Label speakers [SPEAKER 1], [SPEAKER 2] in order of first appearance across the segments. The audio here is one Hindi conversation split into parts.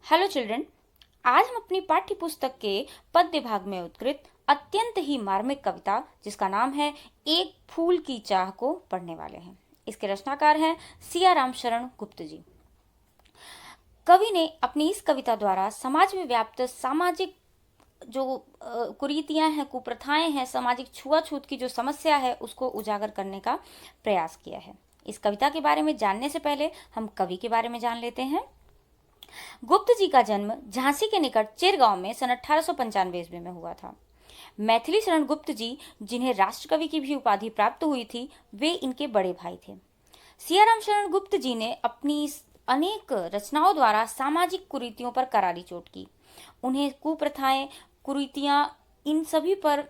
[SPEAKER 1] Hello children. आज हम अपनी पाठ्य पुस्तक के पद्य भाग में उत्कृत अत्यंत ही मार्मिक कविता जिसका नाम है एक फूल की चाह को पढ़ने वाले हैं। इसके रचनाकार हैं सिया राम शरण गुप्त जी। कवि ने अपनी इस कविता द्वारा समाज में व्याप्त सामाजिक जो कुरीतियां हैं, कुप्रथाएं हैं, सामाजिक छुआछूत की जो समस्या है उसको उजागर करने का प्रयास किया है। इस कविता के बारे में जानने से पहले हम कवि के बारे में जान लेते हैं। गुप्त जी का जन्म झांसी के निकट चिरगांव में सन 1895 ईस्वी में हुआ था। मैथिली शरण गुप्त जी, जिन्हें राष्ट्रकवि की भी उपाधि प्राप्त हुई थी, वे इनके बड़े भाई थे। सियाराम शरण गुप्त जी ने अपनी अनेक रचनाओं द्वारा सामाजिक कुरीतियों पर करारी चोट की। उन्हें कुप्रथाएं, कुरीतियां, इन सभी पर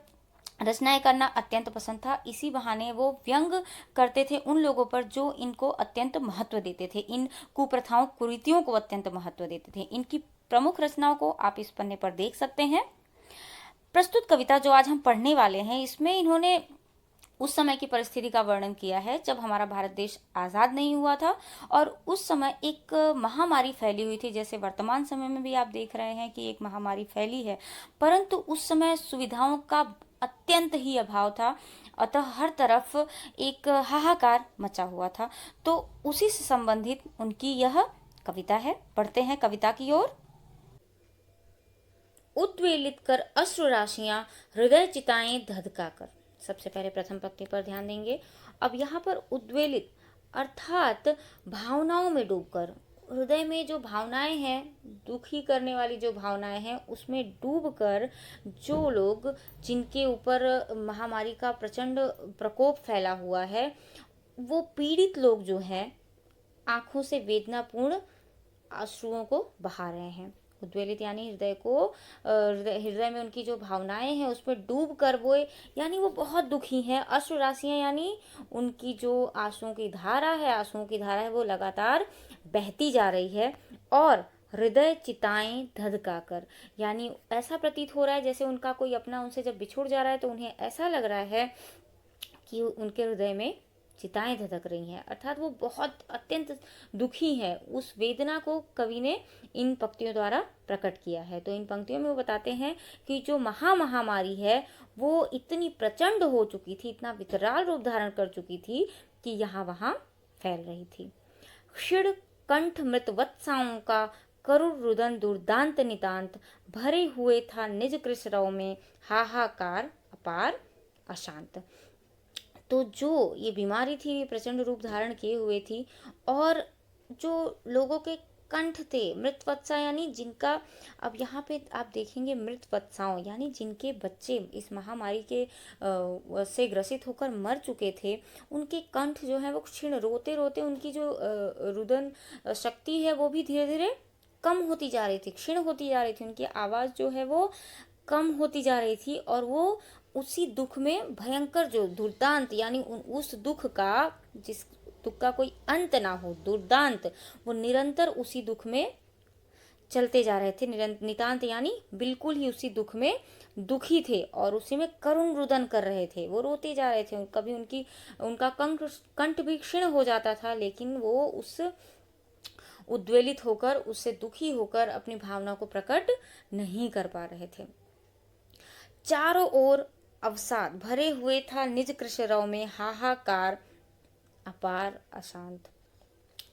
[SPEAKER 1] रचनाएं करना अत्यंत पसंद था। इसी बहाने वो व्यंग करते थे उन लोगों पर जो इनको अत्यंत महत्व देते थे, इन कुप्रथाओं कुरीतियों को अत्यंत महत्व देते थे। इनकी प्रमुख रचनाओं को आप इस पन्ने पर देख सकते हैं। प्रस्तुत कविता जो आज हम पढ़ने वाले हैं, इसमें इन्होंने उस समय की परिस्थिति का वर्णन किया है जब हमारा भारत देश आज़ाद नहीं हुआ था और उस समय एक महामारी फैली हुई थी। जैसे वर्तमान समय में भी आप देख रहे हैं कि एक महामारी फैली है, परंतु उस समय सुविधाओं का अत्यंत ही अभाव था। अतः हर तरफ एक हाहाकार मचा हुआ था। तो उसी से संबंधित उनकी यह कविता है। पढ़ते हैं कविता की ओर। उद्वेलित कर अश्रु राशियां, हृदय चिताएं धधका कर। सबसे पहले प्रथम पंक्ति पर ध्यान देंगे। अब यहाँ पर उद्वेलित अर्थात भावनाओं में डूबकर, हृदय में जो भावनाएं हैं, दुखी करने वाली जो भावनाएं हैं, उसमें डूबकर जो लोग, जिनके ऊपर महामारी का प्रचंड प्रकोप फैला हुआ है, वो पीड़ित लोग जो हैं, आंखों से वेदनापूर्ण अश्रुओं को बहा रहे हैं। उद्वेलित यानी हृदय को, हृदय में उनकी जो भावनाएं हैं उसमें डूब कर वो, यानी वो बहुत दुखी हैं। अश्रु राशियां यानी उनकी जो आंसुओं की धारा है, वो लगातार बहती जा रही है। और हृदय चिताएं धधका कर, यानी ऐसा प्रतीत हो रहा है जैसे उनका कोई अपना उनसे जब बिछुड़ जा रहा है तो उन्हें ऐसा लग रहा है कि उनके हृदय में चिताएं धधक रही हैं, अर्थात वो बहुत अत्यंत दुखी है। उस वेदना को कवि ने इन पंक्तियों द्वारा प्रकट किया है। तो इन पंक्तियों में वो बताते हैं कि जो महामारी है वो इतनी प्रचंड हो चुकी थी, इतना विकराल रूप धारण कर चुकी थी कि यहाँ वहाँ फैल रही थी। क्षीण कंठ मृत वत्साओं का करुण रुदन दुर्दांत नितांत, भरे हुए था निज कृष्णरव में हाहाकार अपार अशांत। तो जो ये बीमारी थी ये प्रचंड रूप धारण किए हुए थी, और जो लोगों के कंठ थे मृतवत्सा, यानी जिनका, अब यहाँ पे आप देखेंगे मृतवत्साओं यानी जिनके बच्चे इस महामारी के से ग्रसित होकर मर चुके थे, उनके कंठ जो है वो क्षीण, रोते रोते उनकी जो रुदन शक्ति है वो भी धीरे धीरे कम होती जा रही थी, क्षीण होती जा रही थी। उनकी आवाज़ जो है वो कम होती जा रही थी और वो उसी दुख में भयंकर जो दुर्दांत, यानी उस दुख का, जिस दुख का कोई अंत ना हो, दुर्दांत, वो निरंतर उसी दुख में चलते जा रहे थे। नितांत यानी बिल्कुल ही उसी दुख में दुखी थे और उसी में करुण रुदन कर रहे थे, वो रोते जा रहे थे। कभी उनका कंठ भी क्षीण हो जाता था, लेकिन वो उस उद्वेलित होकर, उससे दुखी होकर अपनी भावना को प्रकट नहीं कर पा रहे थे। चारों ओर अवसाद भरे हुए था निज कृष्णरव में हाहाकार अपार अशांत,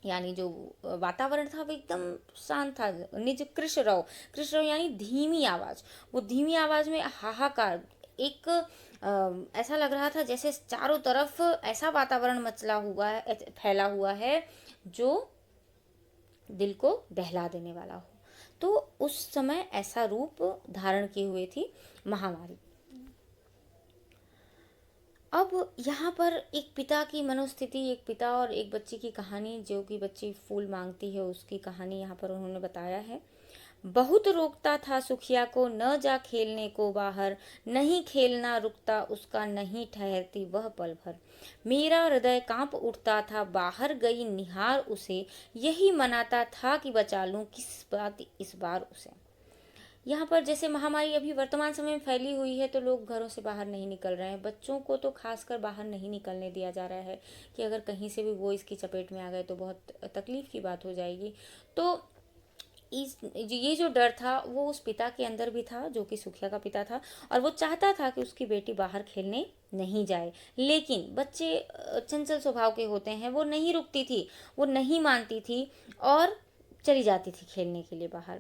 [SPEAKER 1] यानी जो वातावरण था वो एकदम शांत था। निज कृष्णरव, कृष्णरव यानी धीमी आवाज, वो धीमी आवाज में हाहाकार, एक ऐसा लग रहा था जैसे चारों तरफ ऐसा वातावरण मचला हुआ है, फैला हुआ है जो दिल को दहला देने वाला हो। तो उस समय ऐसा रूप धारण किए हुए थी महामारी। अब यहाँ पर एक पिता की मनोस्थिति, एक पिता और एक बच्ची की कहानी, जो कि बच्ची फूल मांगती है, उसकी कहानी यहाँ पर उन्होंने बताया है। बहुत रोकता था सुखिया को, न जा खेलने को बाहर, नहीं खेलना रुकता उसका, नहीं ठहरती वह पल भर। मेरा हृदय कांप उठता था, बाहर गई निहार उसे, यही मनाता था कि बचा लूं किस बात इस बार उसे। यहाँ पर जैसे महामारी अभी वर्तमान समय में फैली हुई है तो लोग घरों से बाहर नहीं निकल रहे हैं। बच्चों को तो खासकर बाहर नहीं निकलने दिया जा रहा है कि अगर कहीं से भी वो इसकी चपेट में आ गए तो बहुत तकलीफ की बात हो जाएगी। तो ये जो डर था वो उस पिता के अंदर भी था, जो कि सुखिया का पिता था, और वो चाहता था कि उसकी बेटी बाहर खेलने नहीं जाए। लेकिन बच्चे चंचल स्वभाव के होते हैं, वो नहीं रुकती थी, वो नहीं मानती थी और चली जाती थी खेलने के लिए बाहर।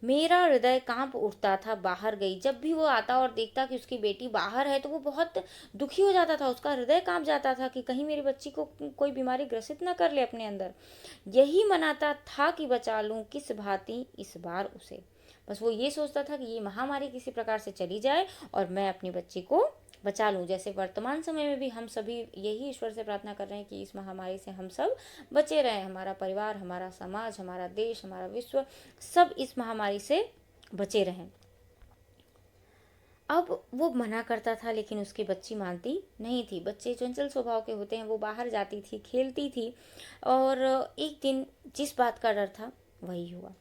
[SPEAKER 1] मेरा हृदय कांप उठता था बाहर गई। जब भी वो आता और देखता कि उसकी बेटी बाहर है तो वो बहुत दुखी हो जाता था, उसका हृदय कांप जाता था कि कहीं मेरी बच्ची को कोई बीमारी ग्रसित ना कर ले अपने अंदर। यही मनाता था कि बचा लूं किस भांति इस बार उसे। बस वो ये सोचता था कि ये महामारी किसी प्रकार से चली जाए और मैं अपनी बच्ची को बचा लूं। जैसे वर्तमान समय में भी हम सभी यही ईश्वर से प्रार्थना कर रहे हैं कि इस महामारी से हम सब बचे रहें, हमारा परिवार, हमारा समाज, हमारा देश, हमारा विश्व, सब इस महामारी से बचे रहें। अब वो मना करता था लेकिन उसकी बच्ची मानती नहीं थी। बच्चे चंचल स्वभाव के होते हैं, वो बाहर जाती थी, खेलती थी, और एक दिन जिस बात का डर था वही हुआ।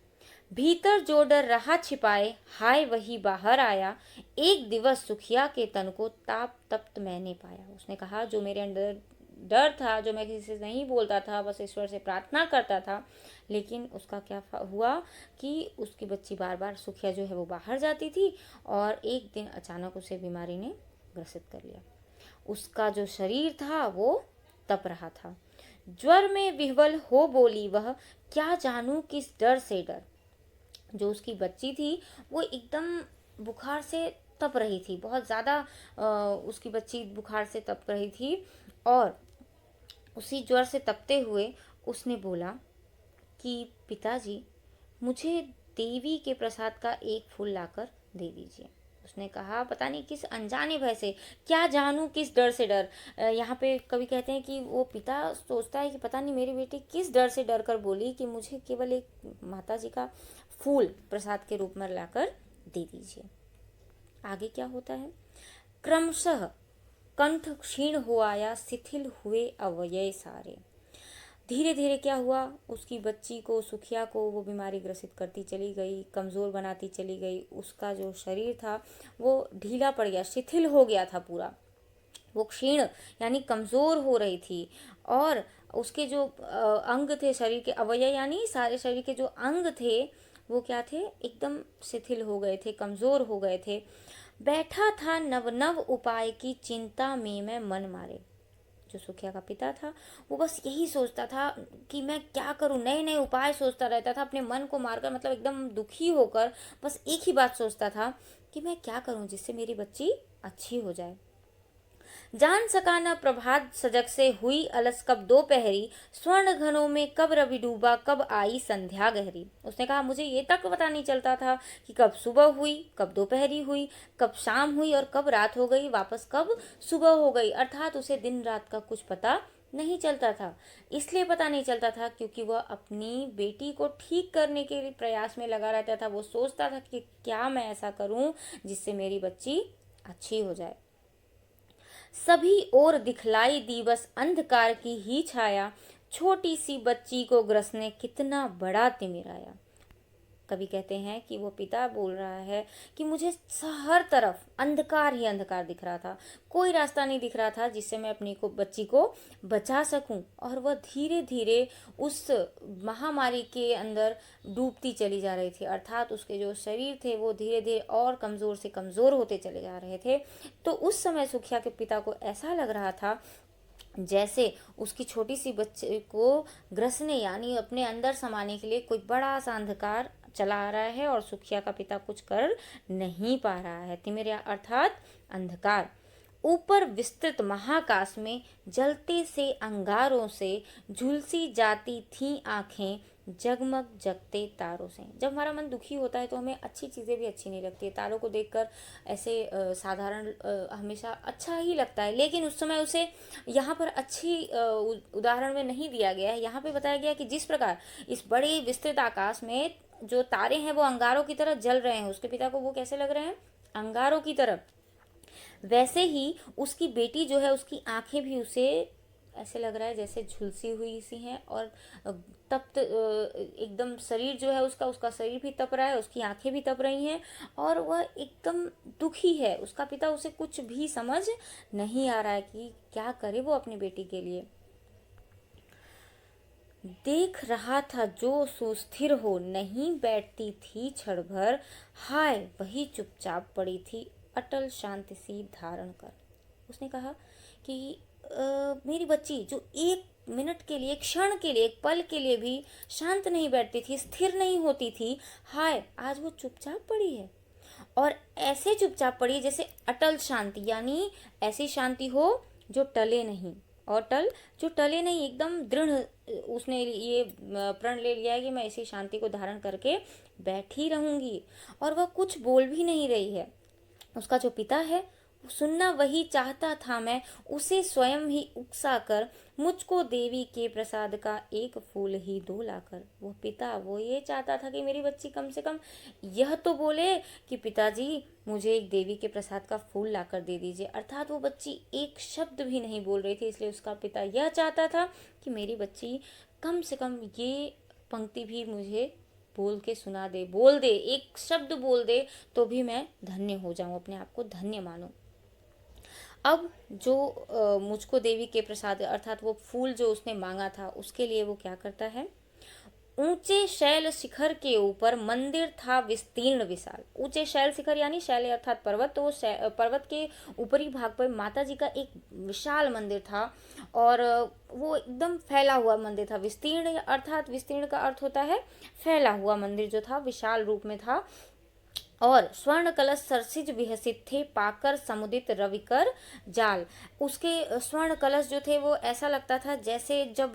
[SPEAKER 1] भीतर जो डर रहा छिपाए, हाय वही बाहर आया। एक दिवस सुखिया के तन को ताप तप्त मैंने पाया। उसने कहा जो मेरे अंदर डर था, जो मैं किसी से नहीं बोलता था, बस ईश्वर से प्रार्थना करता था, लेकिन उसका क्या हुआ कि उसकी बच्ची बार बार, सुखिया जो है वो बाहर जाती थी और एक दिन अचानक उसे बीमारी ने ग्रसित कर लिया। उसका जो शरीर था वो तप रहा था। ज्वर में विह्वल हो बोली वह, क्या जानूं किस डर से डर। जो उसकी बच्ची थी वो एकदम बुखार से तप रही थी, बहुत ज़्यादा उसकी बच्ची बुखार से तप रही थी, और उसी ज्वर से तपते हुए उसने बोला कि पिताजी, मुझे देवी के प्रसाद का एक फूल लाकर दे दीजिए। उसने कहा पता नहीं किस अनजाने भय से, क्या जानूं किस डर से डर। यहाँ पे कवि कहते हैं कि वो पिता सोचता है कि पता नहीं मेरी बेटी किस डर से डर कर बोली कि मुझे केवल एक माता जी का फूल प्रसाद के रूप में लाकर दे दीजिए। आगे क्या होता है? क्रमशः कंठ क्षीण हो आया, शिथिल हुए अवयव सारे। धीरे धीरे क्या हुआ, उसकी बच्ची को, सुखिया को, वो बीमारी ग्रसित करती चली गई, कमज़ोर बनाती चली गई। उसका जो शरीर था वो ढीला पड़ गया, शिथिल हो गया था पूरा। वो क्षीण यानी कमज़ोर हो रही थी, और उसके जो अंग थे, शरीर के अवयव यानी सारे शरीर के जो अंग थे वो क्या थे, एकदम शिथिल हो गए थे, कमज़ोर हो गए थे। बैठा था नव नव उपाय की चिंता में मैं मन मारे। जो सुखिया का पिता था वो बस यही सोचता था कि मैं क्या करूं, नए नए उपाय सोचता रहता था अपने मन को मारकर, मतलब एकदम दुखी होकर बस एक ही बात सोचता था कि मैं क्या करूं जिससे मेरी बच्ची अच्छी हो जाए। जान सका न प्रभात सजग से हुई अलस कब दोपहरी, स्वर्ण घनों में कब रवि डूबा, कब आई संध्या गहरी। उसने कहा मुझे ये तक पता नहीं चलता था कि कब सुबह हुई, कब दोपहरी हुई, कब शाम हुई और कब रात हो गई, वापस कब सुबह हो गई। अर्थात उसे दिन रात का कुछ पता नहीं चलता था। इसलिए पता नहीं चलता था क्योंकि वह अपनी बेटी को ठीक करने के प्रयास में लगा रहता था। वो सोचता था कि क्या मैं ऐसा करूं जिससे मेरी बच्ची अच्छी हो जाए। सभी ओर दिखलाई दी बस अंधकार की ही छाया, छोटी सी बच्ची को ग्रसने कितना बड़ा तिमिराया। कवि कहते हैं कि वो पिता बोल रहा है कि मुझे हर तरफ अंधकार ही अंधकार दिख रहा था, कोई रास्ता नहीं दिख रहा था जिससे मैं अपनी को बच्ची को बचा सकूं। और वह धीरे धीरे उस महामारी के अंदर डूबती चली जा रही थी, अर्थात उसके जो शरीर थे वो धीरे धीरे और कमज़ोर से कमज़ोर होते चले जा रहे थे। तो उस समय सुखिया के पिता को ऐसा लग रहा था जैसे उसकी छोटी सी बच्चे को ग्रसने यानी अपने अंदर समाने के लिए कोई बड़ा सा अंधकार चला आ रहा है और सुखिया का पिता कुछ कर नहीं पा रहा है। तिमिर अर्थात अंधकार। ऊपर विस्तृत महाकाश में जलते से अंगारों से झुलसी जाती थी आंखें, जगमग जगते तारों से। जब हमारा मन दुखी होता है तो हमें अच्छी चीज़ें भी अच्छी नहीं लगती है। तारों को देखकर ऐसे साधारण हमेशा अच्छा ही लगता है, लेकिन उस समय उसे यहाँ पर अच्छी उदाहरण में नहीं दिया गया है। यहाँ पे बताया गया कि जिस प्रकार इस बड़े विस्तृत आकाश में जो तारे हैं वो अंगारों की तरह जल रहे हैं, उसके पिता को वो कैसे लग रहे हैं, अंगारों की तरह। वैसे ही उसकी बेटी जो है उसकी आंखें भी उसे ऐसे लग रहा है जैसे झुलसी हुई सी हैं, और तप्त एकदम शरीर जो है उसका उसका शरीर भी तप रहा है, उसकी आंखें भी तप रही हैं, और वह एकदम दुखी है। उसका पिता उसे कुछ भी समझ नहीं आ रहा है कि क्या करे वो अपनी बेटी के लिए। देख रहा था जो सुस्थिर हो, नहीं बैठती थी क्षण भर, हाय वही चुपचाप पड़ी थी अटल शांति सी धारण कर। उसने कहा कि मेरी बच्ची जो एक मिनट के लिए, एक क्षण के लिए, एक पल के लिए भी शांत नहीं बैठती थी, स्थिर नहीं होती थी, हाय आज वो चुपचाप पड़ी है। और ऐसे चुपचाप पड़ी जैसे अटल शांति, यानी ऐसी शांति हो जो टले नहीं, और जो टले नहीं, एकदम दृढ़। उसने ये प्रण ले लिया है कि मैं इसी शांति को धारण करके बैठी रहूंगी। और वह कुछ बोल भी नहीं रही है। उसका जो पिता है सुनना वही चाहता था मैं, उसे स्वयं ही उकसा कर, मुझको देवी के प्रसाद का एक फूल ही दो लाकर। वो पिता वो ये चाहता था कि मेरी बच्ची कम से कम यह तो बोले कि पिताजी मुझे एक देवी के प्रसाद का फूल लाकर दे दीजिए। अर्थात वो बच्ची एक शब्द भी नहीं बोल रही थी, इसलिए उसका पिता यह चाहता था कि मेरी बच्ची कम से कम ये पंक्ति भी मुझे बोल के सुना दे, बोल दे, एक शब्द बोल दे तो भी मैं धन्य हो जाऊं, अपने आप को धन्य मानूं। अब जो मुझको देवी के प्रसाद अर्थात वो फूल जो उसने मांगा था, उसके लिए वो क्या करता है, ऊंचे शैल शिखर के ऊपर मंदिर था विस्तीर्ण विशाल। ऊंचे शैल शिखर यानी शैल अर्थात पर्वत, तो पर्वत के ऊपरी भाग पर माता जी का एक विशाल मंदिर था, और वो एकदम फैला हुआ मंदिर था। विस्तीर्ण अर्थात विस्तीर्ण का अर्थ होता है फैला हुआ मंदिर, जो था विशाल रूप में था। और स्वर्ण कलश सरसिज विहसित थे, पाकर समुदित रविकर जाल। उसके स्वर्ण कलश जो थे वो ऐसा लगता था जैसे जब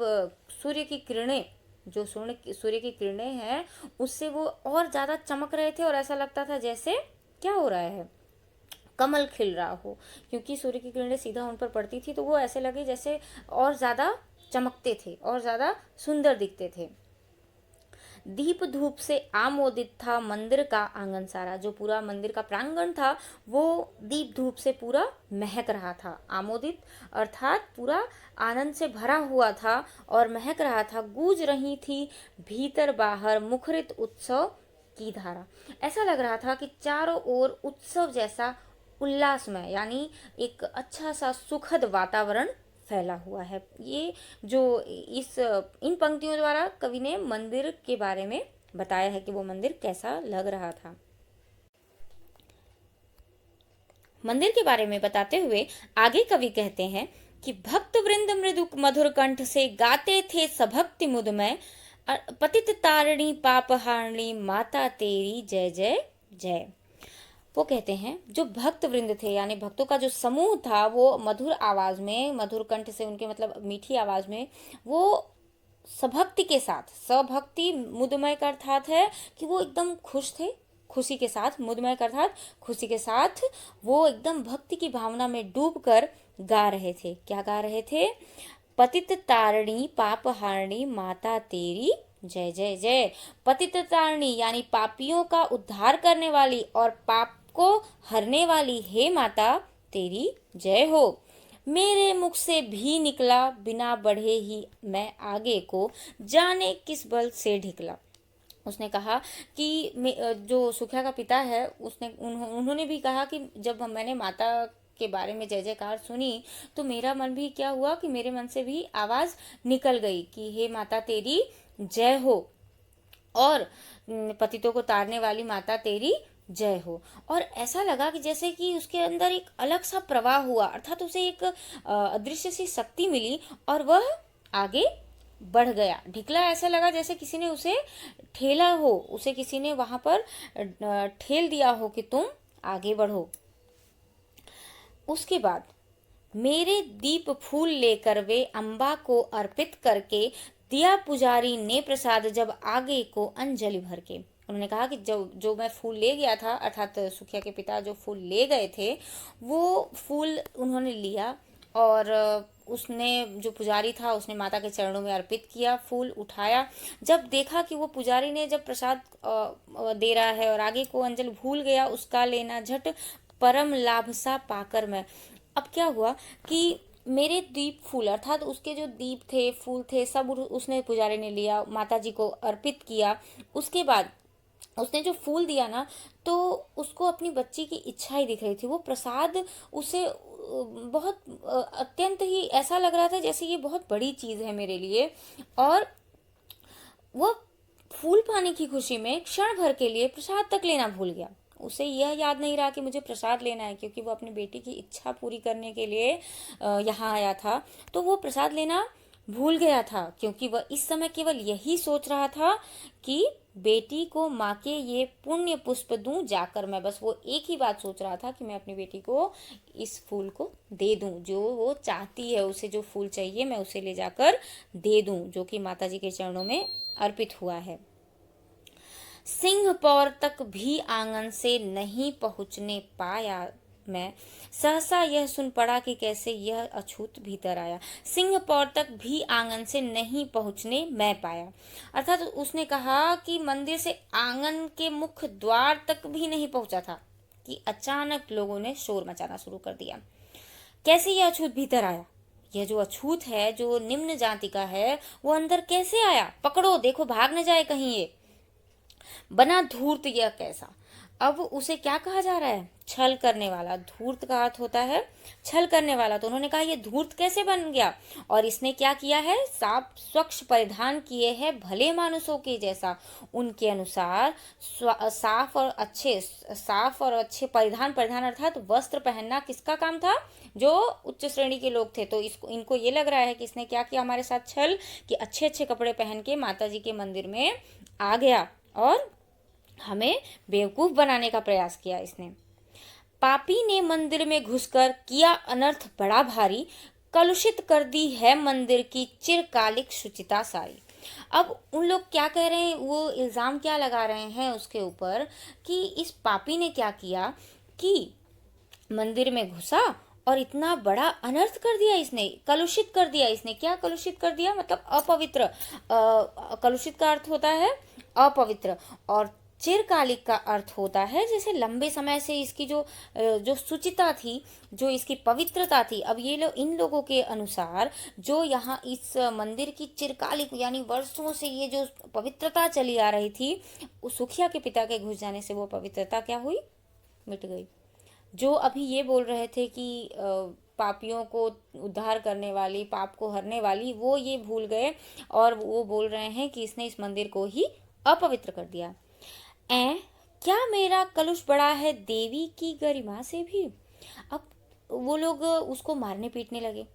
[SPEAKER 1] सूर्य की किरणें, जो सूर्य की किरणें हैं उससे वो और ज़्यादा चमक रहे थे, और ऐसा लगता था जैसे क्या हो रहा है, कमल खिल रहा हो, क्योंकि सूर्य की किरणें सीधा उन पर पड़ती थी, तो वो ऐसे लगे जैसे और ज़्यादा चमकते थे और ज़्यादा सुंदर दिखते थे। दीप धूप से आमोदित था मंदिर का आंगन सारा। जो पूरा मंदिर का प्रांगण था वो दीप धूप से पूरा महक रहा था। आमोदित अर्थात पूरा आनंद से भरा हुआ था और महक रहा था। गूंज रही थी भीतर बाहर मुखरित उत्सव की धारा। ऐसा लग रहा था कि चारों ओर उत्सव जैसा उल्लासमय, यानी एक अच्छा सा सुखद वातावरण फैला हुआ है। ये जो इन पंक्तियों द्वारा कवि ने मंदिर के बारे में बताया है कि वो मंदिर कैसा लग रहा था। मंदिर के बारे में बताते हुए आगे कवि कहते हैं कि भक्त वृंद मृदु मधुर कंठ से गाते थे सभक्ति मुदमय, पतित तारिणी पापहारिणी माता तेरी जय जय जय। वो कहते हैं जो भक्त वृंद थे, यानी भक्तों का जो समूह था, वो मधुर आवाज में, मधुर कंठ से उनके मतलब मीठी आवाज में, वो सभक्ति के साथ, सभक्ति मुदमय का अर्थात है कि वो एकदम खुश थे, खुशी के साथ, मुदमय का अर्थात खुशी के साथ, वो एकदम भक्ति की भावना में डूबकर गा रहे थे। क्या गा रहे थे? पतित तारिणी पापहारिणी माता तेरी जय जय जय। पतित तारिणी यानी पापियों का उद्धार करने वाली और पाप को हरने वाली हे माता तेरी जय हो। मेरे मुख से भी निकला बिना बढ़े ही मैं आगे को, जाने किस बल से ढिकला। उसने कहा कि जो सुखिया का पिता है उन्होंने भी कहा कि जब मैंने माता के बारे में जय जयकार सुनी तो मेरा मन भी क्या हुआ कि मेरे मन से भी आवाज निकल गई कि हे माता तेरी जय हो, और पतितों को तारने वाली माता तेरी जय हो। और ऐसा लगा कि जैसे कि उसके अंदर एक अलग सा प्रवाह हुआ, अर्थात उसे एक अदृश्य सी शक्ति मिली और वह आगे बढ़ गया। ढिकला ऐसा लगा जैसे किसी ने उसे ठेला हो, उसे किसी ने वहां पर ठेल दिया हो कि तुम आगे बढ़ो। उसके बाद मेरे दीप फूल लेकर वे अम्बा को अर्पित करके दिया पुजारी ने प्रसाद जब आगे को अंजलि भर के। उन्होंने कहा कि जो मैं फूल ले गया था, अर्थात सुखिया के पिता जो फूल ले गए थे वो फूल उन्होंने लिया, और उसने जो पुजारी था उसने माता के चरणों में अर्पित किया, फूल उठाया। जब देखा कि वो पुजारी ने जब प्रसाद दे रहा है और आगे को अंजलि भूल गया उसका लेना, झट परम लाभ सा पाकर मैं। अब क्या हुआ कि मेरे दीप फूल अर्थात उसके जो दीप थे, फूल थे, सब उसने पुजारी ने लिया, माता जी को अर्पित किया। उसके बाद उसने जो फूल दिया ना, तो उसको अपनी बच्ची की इच्छा ही दिख रही थी। वो प्रसाद उसे बहुत अत्यंत ही ऐसा लग रहा था जैसे ये बहुत बड़ी चीज़ है मेरे लिए, और वह फूल पाने की खुशी में क्षण भर के लिए प्रसाद तक लेना भूल गया। उसे यह याद नहीं रहा कि मुझे प्रसाद लेना है, क्योंकि वो अपनी बेटी की इच्छा पूरी करने के लिए यहाँ आया था। तो वो प्रसाद लेना भूल गया था, क्योंकि वह इस समय केवल यही सोच रहा था कि बेटी को माँ के ये पुण्य पुष्प दूं जाकर मैं। बस वो एक ही बात सोच रहा था कि मैं अपनी बेटी को इस फूल को दे दूं, जो वो चाहती है, उसे जो फूल चाहिए मैं उसे ले जाकर दे दूं, जो कि माता जी के चरणों में अर्पित हुआ है। सिंह पौर तक भी आंगन से नहीं पहुंचने पाया मैं, सहसा यह सुन पड़ा कि कैसे यह अछूत भीतर आया। सिंह पौर तक भी आंगन से नहीं पहुंचने मैं पाया, अर्थात उसने कहा कि मंदिर से आंगन के मुख्य द्वार तक भी नहीं पहुंचा था कि अचानक लोगों ने शोर मचाना शुरू कर दिया। कैसे यह अछूत भीतर आया? यह जो अछूत है, जो निम्न जाति का है, वो अंदर कैसे आया? पकड़ो, देखो भाग न जाए कहीं ये। बना धूर्त यह कैसा? अब उसे क्या कहा जा रहा है? छल करने वाला। धूर्त का अर्थ होता है छल करने वाला। तो उन्होंने कहा ये धूर्त कैसे बन गया? और इसने क्या किया है? साफ स्वच्छ परिधान किए हैं भले मानुषों के जैसा। उनके अनुसार साफ और अच्छे परिधान, परिधान अर्थात वस्त्र पहनना किसका काम था? जो उच्च श्रेणी के लोग थे। तो इनको ये लग रहा है कि इसने क्या किया हमारे साथ? छल, कि अच्छे अच्छे कपड़े पहन के माता जी के मंदिर में आ गया और हमें बेवकूफ बनाने का प्रयास किया इसने। पापी ने मंदिर में घुसकर किया अनर्थ बड़ा भारी, कलुषित कर दी है मंदिर की चिरकालिक शुचिता सारी। अब उन लोग क्या कह रहे हैं, वो इल्ज़ाम क्या लगा रहे हैं उसके ऊपर कि इस पापी ने क्या किया कि मंदिर में घुसा और इतना बड़ा अनर्थ कर दिया इसने, कलुषित कर दिया इसने। क्या कलुषित कर दिया? मतलब अपवित्र। कलुषित का अर्थ होता है अपवित्र, और चिरकालिक का अर्थ होता है जैसे लंबे समय से इसकी जो शुचिता थी, जो इसकी पवित्रता थी। अब ये लोग, इन लोगों के अनुसार जो यहाँ इस मंदिर की चिरकालिक यानी वर्षों से ये जो पवित्रता चली आ रही थी, उस सुखिया के पिता के घुस जाने से वो पवित्रता क्या हुई? मिट गई। जो अभी ये बोल रहे थे कि पापियों को उद्धार करने वाली, पाप को हरने वाली, वो ये भूल गए और वो बोल रहे हैं कि इसने इस मंदिर को ही अपवित्र कर दिया। क्या मेरा कलुष बड़ा है देवी की गरिमा से भी? अब वो लोग उसको मारने पीटने लगे।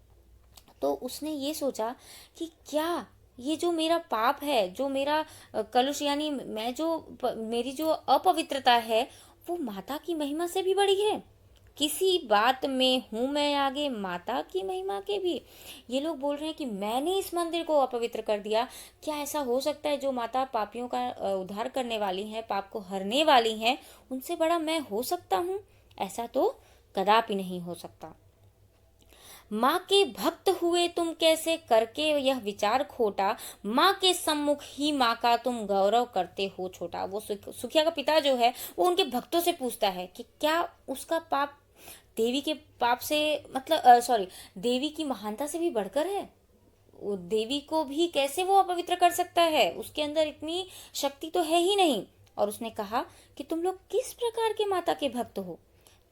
[SPEAKER 1] तो उसने ये सोचा कि क्या ये जो मेरा पाप है, जो मेरा कलुष यानी मेरी जो अपवित्रता है, वो माता की महिमा से भी बड़ी है। किसी बात में हूं मैं आगे माता की महिमा के भी। ये लोग बोल रहे हैं कि मैंने इस मंदिर को अपवित्र कर दिया। क्या ऐसा हो सकता है? जो माता पापियों का उद्धार करने वाली हैं, पाप को हरने वाली हैं, उनसे बड़ा मैं हो सकता हूँ? ऐसा तो कदापि नहीं हो सकता। माँ के भक्त हुए तुम कैसे करके यह विचार खोटा, माँ के सम्मुख ही माँ का तुम गौरव करते हो छोटा। वो सुखिया का पिता जो है वो उनके भक्तों से पूछता है कि क्या उसका पाप देवी के पाप से, मतलब सॉरी, देवी की महानता से भी बढ़कर है? वो देवी को भी कैसे वो अपवित्र कर सकता है? उसके अंदर इतनी शक्ति तो है ही नहीं। और उसने कहा कि तुम लोग किस प्रकार के माता के भक्त हो?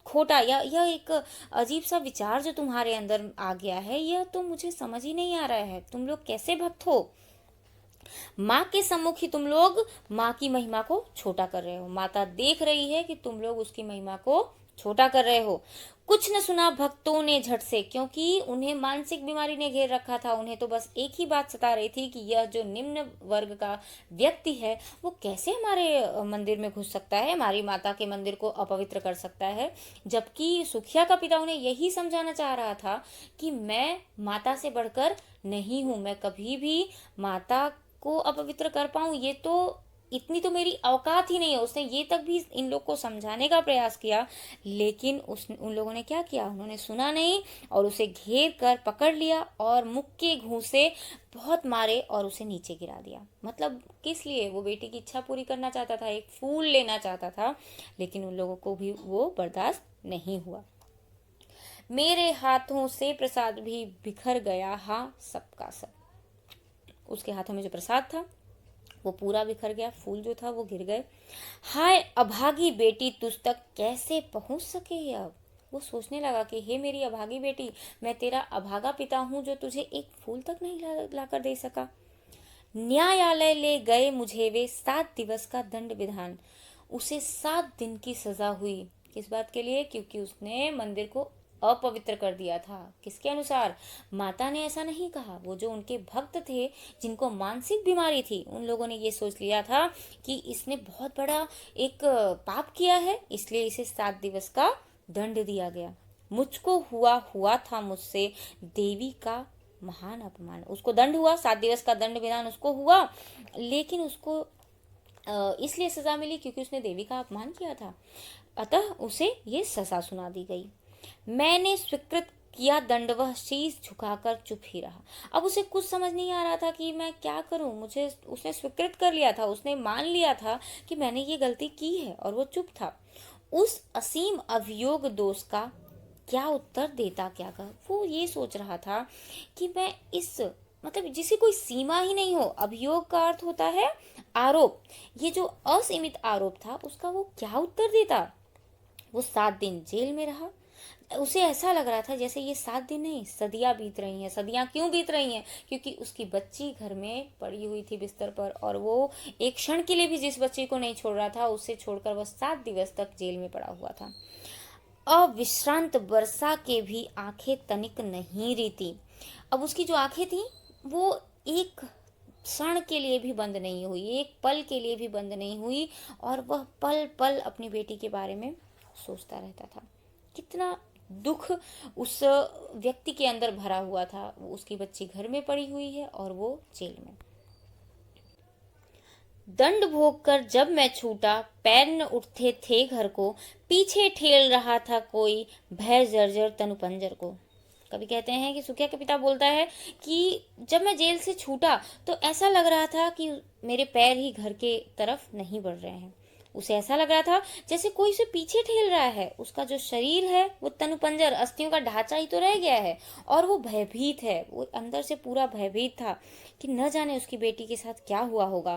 [SPEAKER 1] खोटा, या यह एक अजीब सा विचार जो तुम्हारे अंदर आ गया है, यह तो मुझे समझ ही नहीं आ रहा है। तुम लोग कैसे भक्त हो? माँ के सम्मुख ही तुम लोग माँ की महिमा को छोटा कर रहे हो। माता देख रही है कि तुम लोग उसकी महिमा को छोटा कर रहे हो। कुछ न सुना भक्तों ने झट से, क्योंकि उन्हें मानसिक बीमारी ने घेर रखा था। उन्हें तो बस एक ही बात सता रही थी कि यह जो निम्न वर्ग का व्यक्ति है वो कैसे हमारे मंदिर में घुस सकता है, हमारी माता के मंदिर को अपवित्र कर सकता है। जबकि सुखिया का पिता उन्हें यही समझाना चाह रहा था कि मैं माता से बढ़कर नहीं हूँ, मैं कभी भी माता को अपवित्र कर पाऊं, ये तो इतनी तो मेरी औकात ही नहीं है। उसने ये तक भी इन लोग को समझाने का प्रयास किया, लेकिन उन लोगों ने क्या किया? उन्होंने सुना नहीं और उसे घेर कर पकड़ लिया और मुक्के के घूंसे बहुत मारे और उसे नीचे गिरा दिया। मतलब किस लिए? वो बेटी की इच्छा पूरी करना चाहता था, एक फूल लेना चाहता था, लेकिन उन लोगों को भी वो बर्दाश्त नहीं हुआ। मेरे हाथों से प्रसाद भी बिखर गया, हाँ सबका सब। उसके हाथों में जो प्रसाद था वो पूरा बिखर गया, फूल जो था वो गिर गए। हाय अभागी बेटी, तुझ तक कैसे पहुंच सके अब? वो सोचने लगा कि हे मेरी अभागी बेटी, मैं तेरा अभागा पिता हूँ जो तुझे एक फूल तक नहीं ला कर दे सका। न्यायालय ले गए मुझे वे 7 दिवस का दंड विधान। उसे 7 दिन की सजा हुई। किस बात के लिए? क्योंकि उसने मंदिर को अपवित्र कर दिया था। किसके अनुसार? माता ने ऐसा नहीं कहा। वो जो उनके भक्त थे, जिनको मानसिक बीमारी थी, उन लोगों ने ये सोच लिया था कि इसने बहुत बड़ा एक पाप किया है, इसलिए इसे 7 दिवस का दंड दिया गया। मुझको हुआ हुआ था मुझसे देवी का महान अपमान। उसको दंड हुआ, 7 दिवस का दंड विधान उसको हुआ, लेकिन उसको इसलिए सजा मिली क्योंकि उसने देवी का अपमान किया था। अतः उसे ये सजा सुना दी गई। मैंने स्वीकृत किया दंड, वह शीश झुकाकर चुप ही रहा। अब उसे कुछ समझ नहीं आ रहा था कि मैं क्या करूं। मुझे उसने स्वीकृत कर लिया था, उसने मान लिया था कि मैंने ये गलती की है, और वो चुप था। उस असीम अभियोग दोष का क्या उत्तर देता, क्या कहा। वो ये सोच रहा था कि मैं इस, मतलब जिसे कोई सीमा ही नहीं हो। अभियोग का अर्थ होता है आरोप। ये जो असीमित आरोप था, उसका वो क्या उत्तर देता। वो 7 दिन जेल में रहा। उसे ऐसा लग रहा था जैसे ये 7 दिन नहीं, सदियां बीत रही हैं। सदियां क्यों बीत रही हैं? क्योंकि उसकी बच्ची घर में पड़ी हुई थी बिस्तर पर, और वो एक क्षण के लिए भी जिस बच्ची को नहीं छोड़ रहा था, उसे छोड़कर वह 7 दिवस तक जेल में पड़ा हुआ था। अविश्रांत वर्षा के भी आंखें तनिक नहीं रीती। अब उसकी जो आंखें थी, वो एक क्षण के लिए भी बंद नहीं हुई, एक पल के लिए भी बंद नहीं हुई, और वह पल पल अपनी बेटी के बारे में सोचता रहता था। कितना दुख उस व्यक्ति के अंदर भरा हुआ था। उसकी बच्ची घर में पड़ी हुई है और वो जेल में। दंड भोग कर जब मैं छूटा, पैर न उठते थे घर को, पीछे ठेल रहा था कोई, भय जर्जर तनु पंजर को। कभी कहते हैं कि सुखिया के पिता बोलता है कि जब मैं जेल से छूटा तो ऐसा लग रहा था कि मेरे पैर ही घर के तरफ नहीं बढ़ रहे हैं। उसे ऐसा लग रहा था जैसे कोई उसे पीछे ठेल रहा है। उसका जो शरीर है वो तनुपंजर, अस्थियों का ढांचा ही तो रह गया है, और वो भयभीत है। वो अंदर से पूरा भयभीत था कि न जाने उसकी बेटी के साथ क्या हुआ होगा।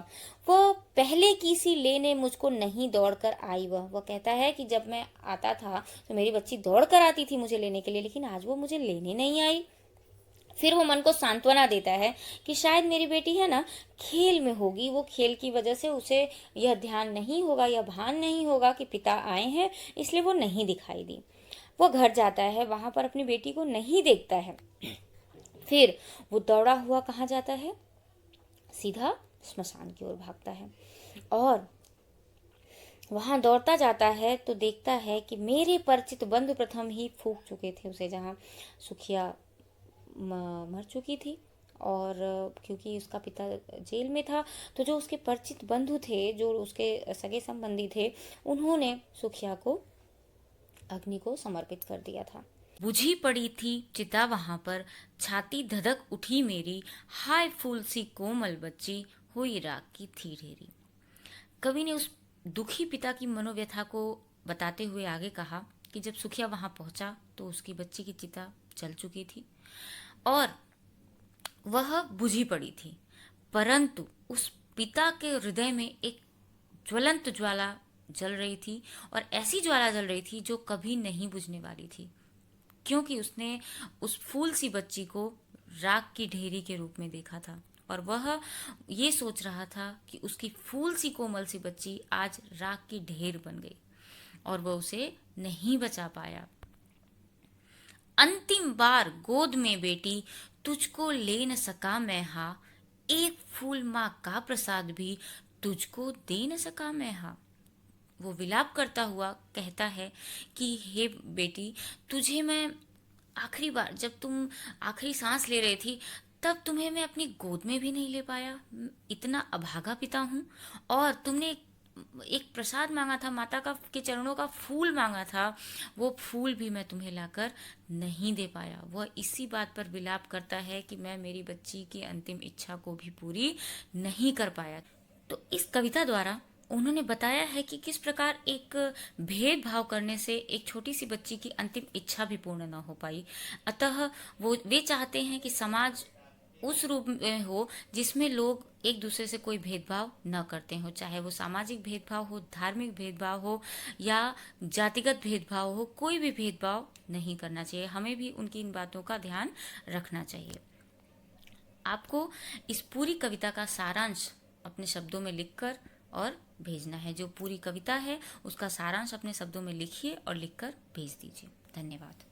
[SPEAKER 1] वह पहले की सी लेने मुझको नहीं दौड़ कर आई। वह कहता है कि जब मैं आता था तो मेरी बच्ची दौड़ कर आती थी मुझे लेने के लिए, लेकिन आज वो मुझे लेने नहीं आई। फिर वो मन को सांत्वना देता है कि शायद मेरी बेटी है ना, खेल में होगी। वो खेल की वजह से उसे यह ध्यान नहीं होगा, यह भान नहीं होगा कि पिता आए हैं, इसलिए वो नहीं दिखाई दी। वो घर जाता है, वहां पर अपनी बेटी को नहीं देखता है। फिर वो दौड़ा हुआ कहाँ जाता है? सीधा स्मशान की ओर भागता है, और वहां दौड़ता जाता है तो देखता है कि मेरे परिचित बंधु प्रथम ही फूंक चुके थे उसे, जहाँ सुखिया मर चुकी थी। और क्योंकि उसका पिता जेल में था, तो जो उसके परिचित बंधु थे, जो उसके सगे संबंधी थे, उन्होंने सुखिया को अग्नि को समर्पित कर दिया था। बुझी पड़ी थी चिता वहां पर, छाती धधक उठी मेरी, हाय फूल सी कोमल बच्ची, हुई राख की थी ढेरी। कवि ने उस दुखी पिता की मनोव्यथा को बताते हुए आगे कहा कि जब सुखिया वहां पहुंचा तो उसकी बच्ची की चिता जल चुकी थी और वह बुझी पड़ी थी, परंतु उस पिता के हृदय में एक ज्वलंत ज्वाला जल रही थी, और ऐसी ज्वाला जल रही थी जो कभी नहीं बुझने वाली थी, क्योंकि उसने उस फूल सी बच्ची को राख की ढेरी के रूप में देखा था, और वह ये सोच रहा था कि उसकी फूल सी कोमल सी बच्ची आज राख की ढेर बन गई, और वह उसे नहीं बचा पाया। अंतिम बार गोद में बेटी तुझको ले न सका मैं, हा एक फूल माँ का प्रसाद भी तुझको दे न सका मैं, हा। वो विलाप करता हुआ कहता है कि हे बेटी, तुझे मैं आखिरी बार, जब तुम आखिरी सांस ले रही थी, तब तुम्हें मैं अपनी गोद में भी नहीं ले पाया। इतना अभागा पिता हूँ। और तुमने एक प्रसाद मांगा था, माता का के चरणों का फूल मांगा था, वो फूल भी मैं तुम्हें लाकर नहीं दे पाया। वह इसी बात पर विलाप करता है कि मैं मेरी बच्ची की अंतिम इच्छा को भी पूरी नहीं कर पाया। तो इस कविता द्वारा उन्होंने बताया है कि किस प्रकार एक भेदभाव करने से एक छोटी सी बच्ची की अंतिम इच्छा भी पूर्ण न हो पाई। अतः वे चाहते हैं कि समाज उस रूप में हो जिसमें लोग एक दूसरे से कोई भेदभाव न करते हो, चाहे वो सामाजिक भेदभाव हो, धार्मिक भेदभाव हो, या जातिगत भेदभाव हो। कोई भी भेदभाव नहीं करना चाहिए। हमें भी उनकी इन बातों का ध्यान रखना चाहिए। आपको इस पूरी कविता का सारांश अपने शब्दों में लिखकर और भेजना है। जो पूरी कविता है उसका सारांश अपने शब्दों में लिखिए और लिखकर भेज दीजिए। धन्यवाद।